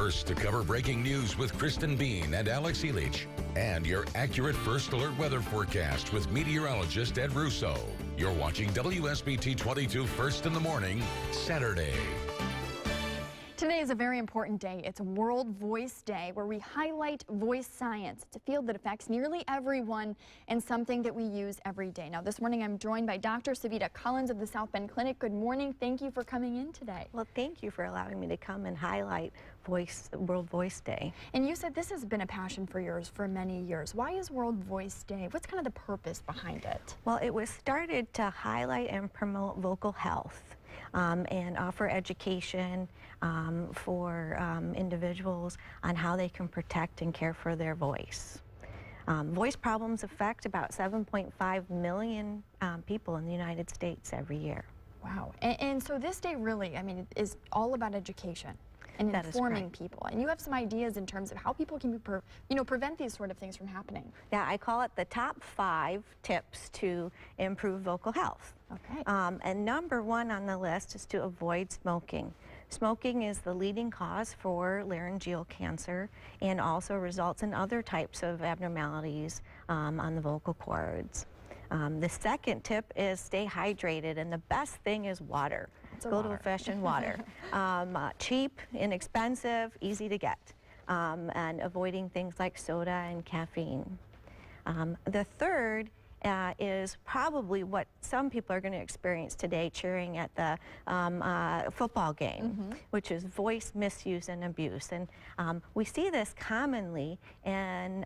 first to cover breaking news with Kristen Bean and Alex Elich. And your accurate first alert weather forecast with meteorologist Ed Russo. You're watching WSBT 22 First in the Morning, Saturday. Today is a very important day. It's World Voice Day, where we highlight voice science. It's a field that affects nearly everyone and something that we use every day. Now, this morning I'm joined by Dr. Savita Collins of the South Bend Clinic. Good morning. Thank you for coming in today. Well, thank you for allowing me to come and highlight World Voice Day. And you said this has been a passion for yours for many years. Why is World Voice Day? What's kind of the purpose behind it? Well, it was started to highlight and promote vocal health and offer education for individuals on how they can protect and care for their voice. Voice problems affect about 7.5 million people in the United States every year. Wow. And so this day really, is all about education and informing people. And you have some ideas in terms of how people can prevent these sort of things from happening. Yeah, I call it the top 5 tips to improve vocal health. Okay. And number 1 on the list is to avoid smoking. Smoking is the leading cause for laryngeal cancer and also results in other types of abnormalities on the vocal cords. The second tip is stay hydrated, and the best thing is water. Good old-fashioned water. Cheap, inexpensive, easy to get, and avoiding things like soda and caffeine. The third is probably what some people are going to experience today cheering at the football game, which is voice misuse and abuse. And we see this commonly in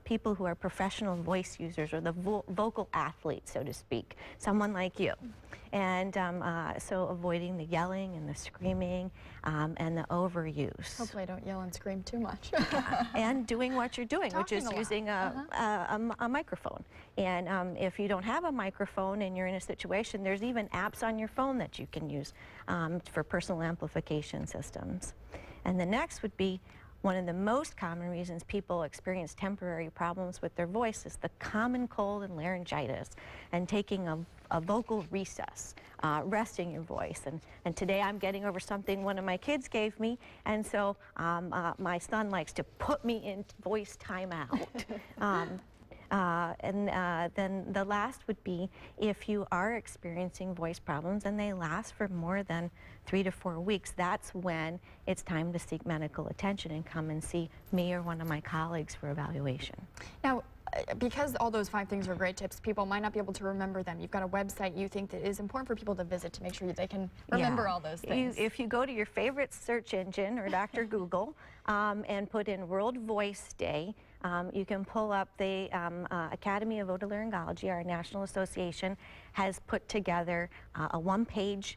people who are professional voice users, or the vocal athletes, so to speak, someone like you. And so avoiding the yelling and the screaming and the overuse. Hopefully I don't yell and scream too much. And doing what you're doing, which is using a microphone. And if you don't have a microphone and you're in a situation, there's even apps on your phone that you can use for personal amplification systems. And the next would be one of the most common reasons people experience temporary problems with their voice is the common cold and laryngitis, and taking a vocal recess, resting your voice. And today I'm getting over something one of my kids gave me, and so my son likes to put me in voice timeout. Then the last would be if you are experiencing voice problems and they last for more than 3 to 4 weeks, that's when it's time to seek medical attention and come and see me or one of my colleagues for evaluation. Now, because all those 5 things are great tips, people might not be able to remember them. You've got a website you think that is important for people to visit to make sure that they can remember all those things. If you go to your favorite search engine or Dr. Google and put in World Voice Day, you can pull up the Academy of Otolaryngology, our national association, has put together a 1-page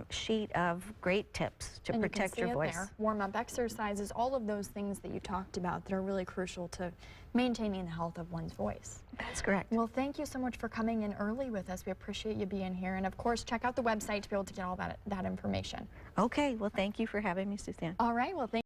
sheet of great tips to protect your voice. Warm-up exercises, all of those things that you talked about that are really crucial to maintaining the health of one's voice. That's correct. Well, thank you so much for coming in early with us. We appreciate you being here. And of course, check out the website to be able to get all that information. Okay, well, thank you for having me, Suzanne. All right, well, thank you.